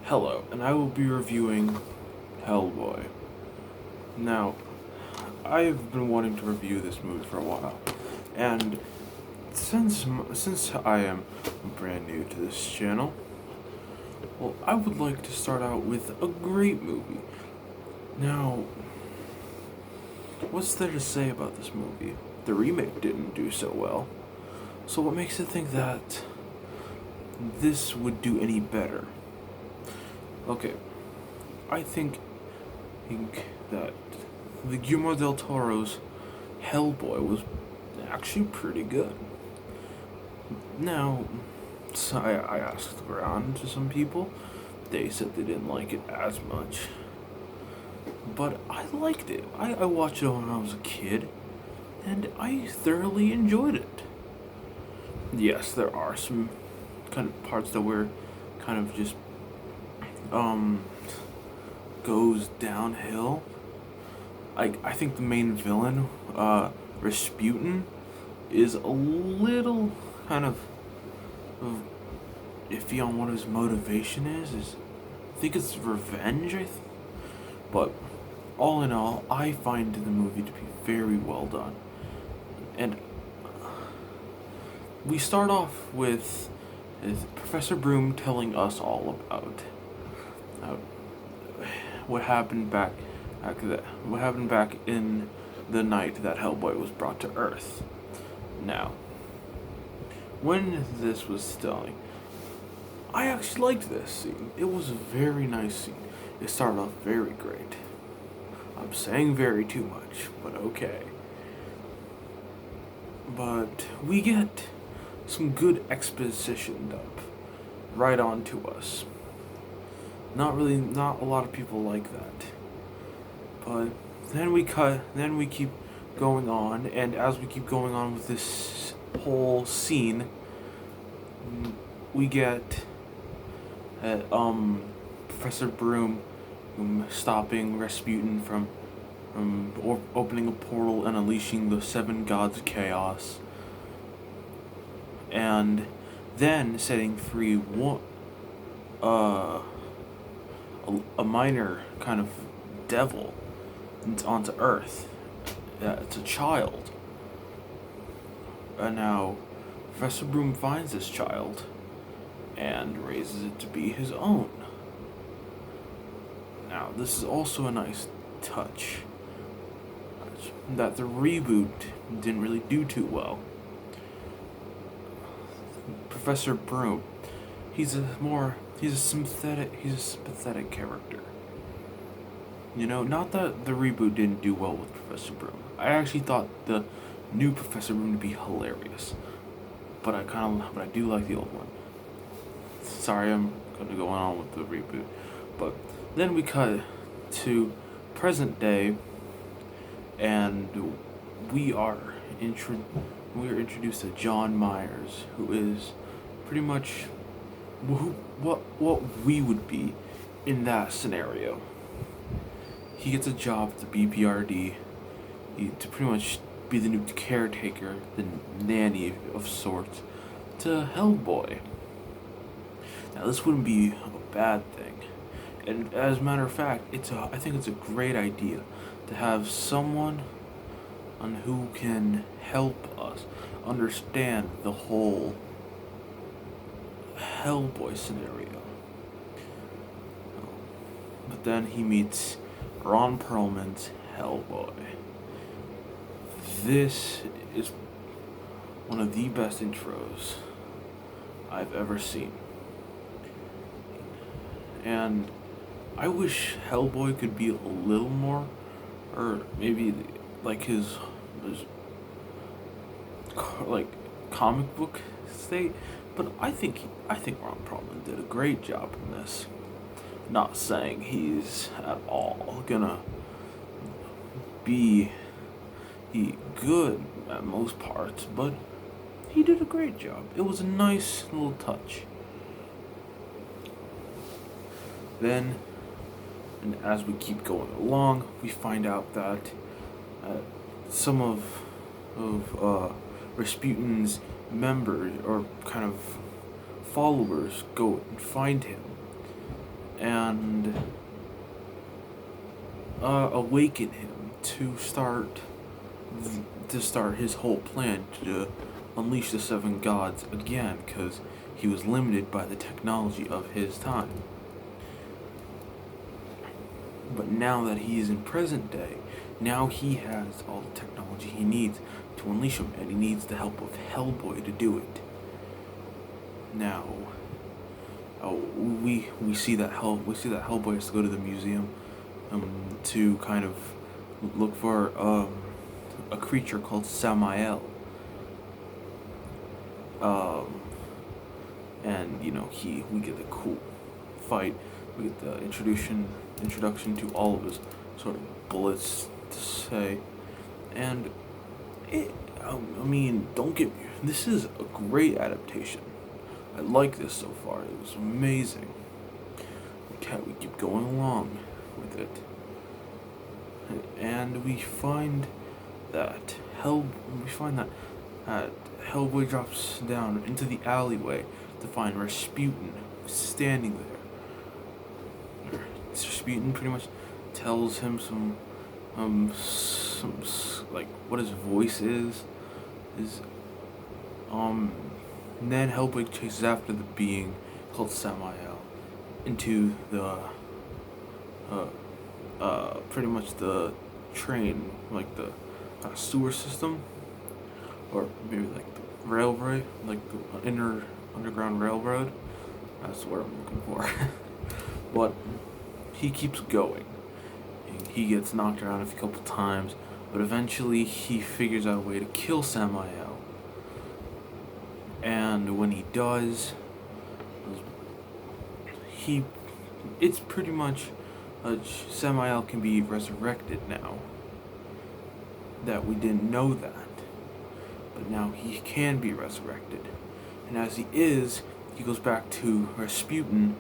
Hello, and I will be reviewing Hellboy. Now, I've been wanting to review this movie for a while, and since I am brand new to this channel, well, I would like to start out with a great movie. Now, what's there to say about this movie? The remake didn't do so well, so what makes it think that this would do any better? Okay, I think that the Guillermo del Toro's Hellboy was actually pretty good. Now, so I asked around to some people. They said they didn't like it as much. But I liked it. I watched it when I was a kid, and I thoroughly enjoyed it. Yes, there are some kind of parts that were kind of just, um, goes downhill. I think the main villain, Rasputin, is a little kind of iffy on what his motivation is I think it's revenge. But all in all, I find the movie to be very well done. And we start off with Professor Broom telling us all about uh, what happened what happened back in the night that Hellboy was brought to Earth. Now, when this was starting, I actually liked this scene. It was a very nice scene. It started off very great. I'm saying very too much, but okay. But we get some good exposition up right onto us. Not a lot of people like that. But then we keep going on, and as we keep going on with this whole scene, we get Professor Broom stopping Rasputin from opening a portal and unleashing the seven gods of chaos, and then setting free a minor kind of devil onto Earth. It's a child. And now Professor Broom finds this child and raises it to be his own. Now, this is also a nice touch that the reboot didn't really do too well. Professor Broom, he's a sympathetic character. You know, not that the reboot didn't do well with Professor Broom. I actually thought the new Professor Broom to be hilarious, but I do like the old one. Sorry, I'm gonna go on with the reboot, but then we cut to present day, and we are introduced to John Myers, who is pretty much what we would be in that scenario. He gets a job at the BPRD to pretty much be the new caretaker, the nanny of sorts, to Hellboy. Now, this wouldn't be a bad thing, and as a matter of fact, I think it's a great idea to have someone on who can help us understand the whole Hellboy scenario. But then he meets Ron Perlman's Hellboy. This is one of the best intros I've ever seen. And I wish Hellboy could be a little more, or maybe like his like comic book state. But I think Ron Perlman did a great job in this. Not saying he's at all gonna be good at most parts, but he did a great job. It was a nice little touch. Then, and as we keep going along, we find out that some of Rasputin's members or kind of followers go and find him, and awaken him to start his whole plan to unleash the seven gods again, because he was limited by the technology of his time. But now that he is in present day, now he has all the technology he needs to unleash him, and he needs the help of Hellboy to do it. Now, we see that Hellboy has to go to the museum to kind of look for a creature called Samael. And we get the cool fight. We get the introduction to all of his sort of bullets to say, and don't get me. This is a great adaptation. I like this so far. It was amazing. We keep going along with it, and we find that Hellboy drops down into the alleyway to find Rasputin standing there. Rasputin pretty much tells him some like what his voice is. Then Hellboy chases after the being called Samael into the pretty much the train, like the sewer system, or maybe like the railroad, like the underground railroad. That's what I'm looking for. But he keeps going. He gets knocked around a couple times, but eventually he figures out a way to kill Samael. And when he does, it's pretty much Samael can be resurrected now. That we didn't know that, but now he can be resurrected, and as he is, he goes back to Rasputin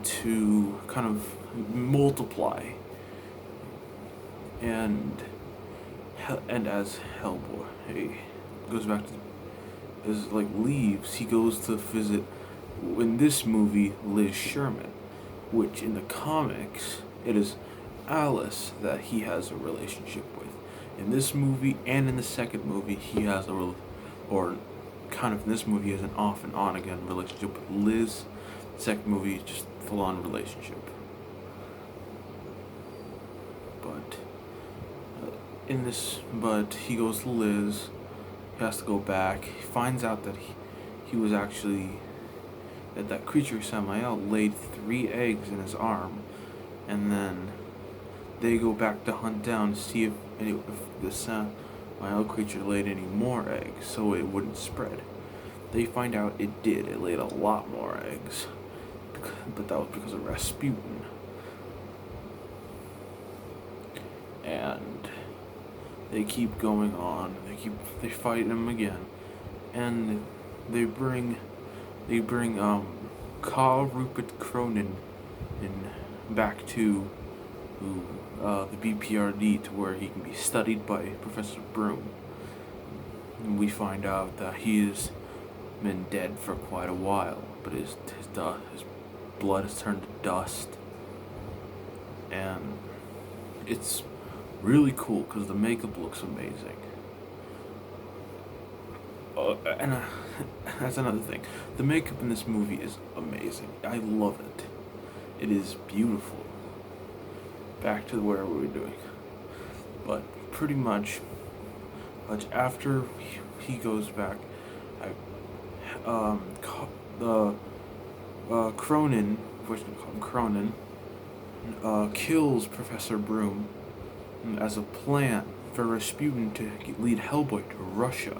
to kind of multiply, and as Hellboy goes back to leaves, he goes to visit, in this movie, Liz Sherman, which in the comics it is Alice that he has a relationship with. In this movie and in the second movie, he has in this movie he has an off and on again relationship with Liz. The second movie is just full on relationship. But he goes to Liz. He has to go back. He finds out that he was actually that creature Samael laid 3 eggs in his arm, and then they go back to hunt down to see if the Samael creature laid any more eggs, so it wouldn't spread. They find out it did. It laid a lot more eggs, but that was because of Rasputin. And they keep going on. They fight him again, and they bring Carl Rupert Cronin back to the BPRD, to where he can be studied by Professor Broom. And we find out that he has been dead for quite a while, but his blood has turned to dust, and it's really cool because the makeup looks amazing. And that's another thing. The makeup in this movie is amazing. I love it. It is beautiful. Back to where we were doing. But pretty much after he goes back, Cronin, which we call him Cronin, kills Professor Broom as a plan for Rasputin to lead Hellboy to Russia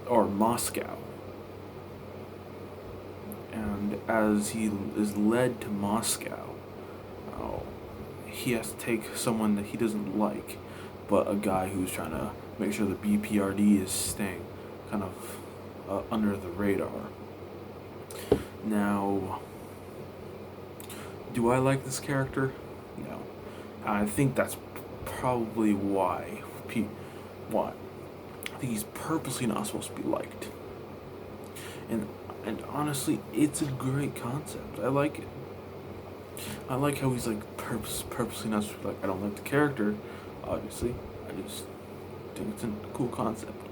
or Moscow. And as he is led to Moscow, he has to take someone that he doesn't like, but a guy who's trying to make sure the BPRD is staying kind of under the radar. Now, do I like this character? No. I think that's probably why. I think he's purposely not supposed to be liked. And honestly, it's a great concept. I like it. I like how he's like purposely not like I don't like the character, obviously. I just think it's a cool concept.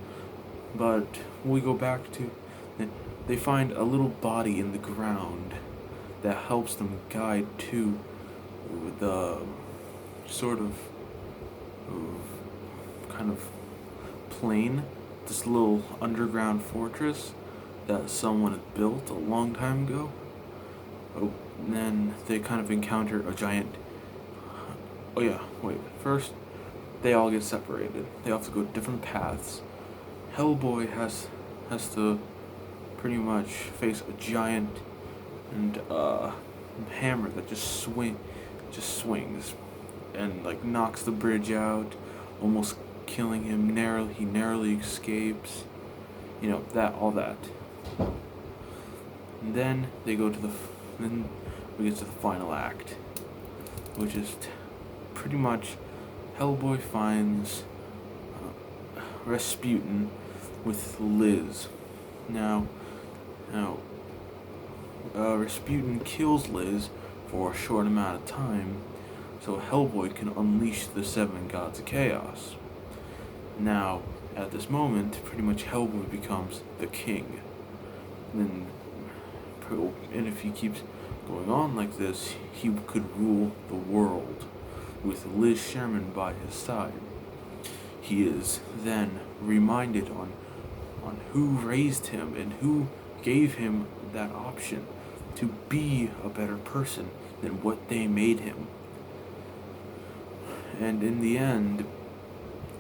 But we go back to they find a little body in the ground that helps them guide to the sort of kind of plane, this little underground fortress that someone had built a long time ago. Oh, and then they kind of encounter a giant. Oh yeah, wait. First, they all get separated. They have to go different paths. Hellboy has to pretty much face a giant and hammer that just swings, and like knocks the bridge out, almost killing him. He narrowly escapes. You know that all that. And then they go to then we get to the final act, which is pretty much Hellboy finds Rasputin with Liz. Now, Rasputin kills Liz for a short amount of time, so Hellboy can unleash the seven gods of chaos. Now, at this moment, pretty much Hellboy becomes the king. And if he keeps going on like this, he could rule the world with Liz Sherman by his side. He is then reminded on who raised him and who gave him that option to be a better person than what they made him. And in the end,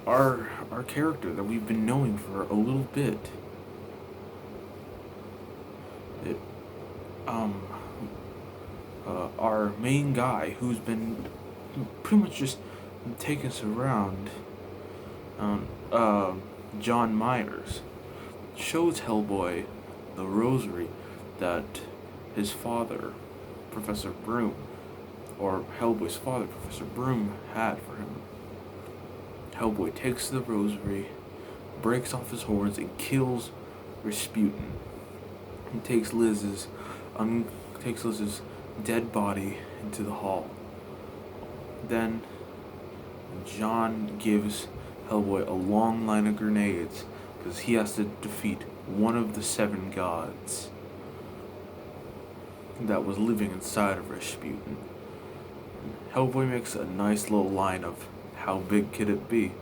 our character that we've been knowing for a little bit, it, our main guy who's been pretty much just taking us around, John Myers, shows Hellboy the rosary that his father, Professor Broom, or Hellboy's father, Professor Broom, had for him. Hellboy takes the rosary, breaks off his horns, and kills Rasputin. He takes Liz's dead body into the hall. Then John gives Hellboy a long line of grenades because he has to defeat one of the seven gods that was living inside of Rasputin. Hellboy makes a nice little line of how big could it be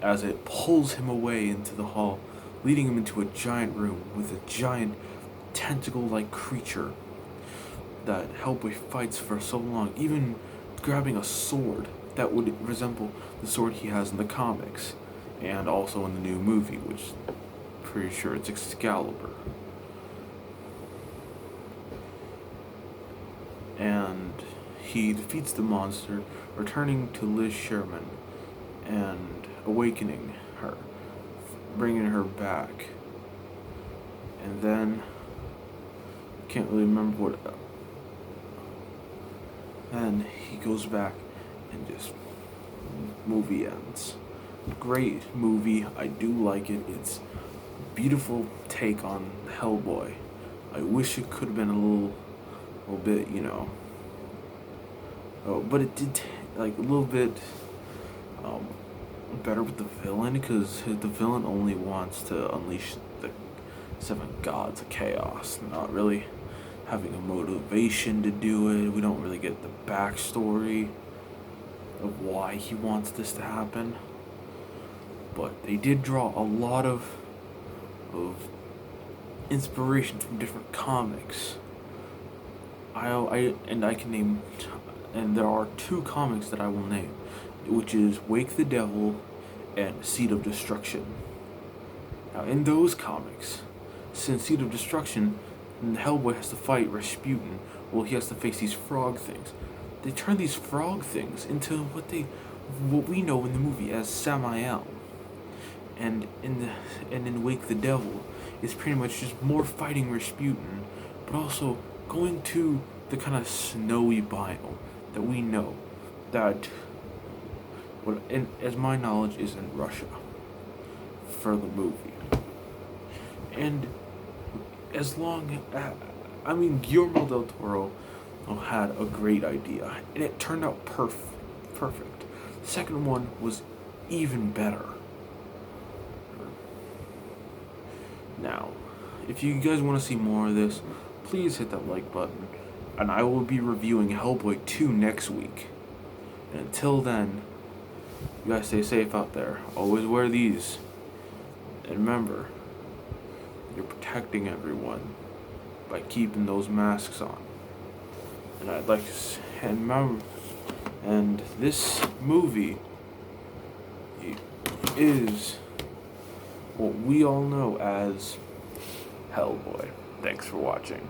as it pulls him away into the hall, leading him into a giant room with a giant tentacle-like creature that Hellboy fights for so long, even grabbing a sword that would resemble the sword he has in the comics and also in the new movie, which I'm pretty sure it's Excalibur. And he defeats the monster, returning to Liz Sherman and awakening her, bringing her back. And then, can't really remember what. Then he goes back and just movie ends. Great movie. I do like it. It's a beautiful take on Hellboy. I wish it could have been a little bit, but it did like a little bit better with the villain, because the villain only wants to unleash the seven gods of chaos, not really having a motivation to do it. We don't really get the backstory of why he wants this to happen, but they did draw a lot of inspiration from different comics. I can name, and there are two comics that I will name, which is Wake the Devil and Seed of Destruction. Now, in those comics, since Seed of Destruction, Hellboy has to fight Rasputin, well, he has to face these frog things. They turn these frog things into what we know in the movie as Samael. And in Wake the Devil, it's pretty much just more fighting Rasputin, but also going to the kind of snowy biome that we know that, as my knowledge, is in Russia for the movie. And Guillermo del Toro had a great idea, and it turned out perfect. The second one was even better. Now, if you guys want to see more of this, please hit that like button, and I will be reviewing Hellboy 2 next week. And until then, you guys stay safe out there. Always wear these. And remember, you're protecting everyone by keeping those masks on. And I'd like to, and this movie is what we all know as Hellboy. Thanks for watching.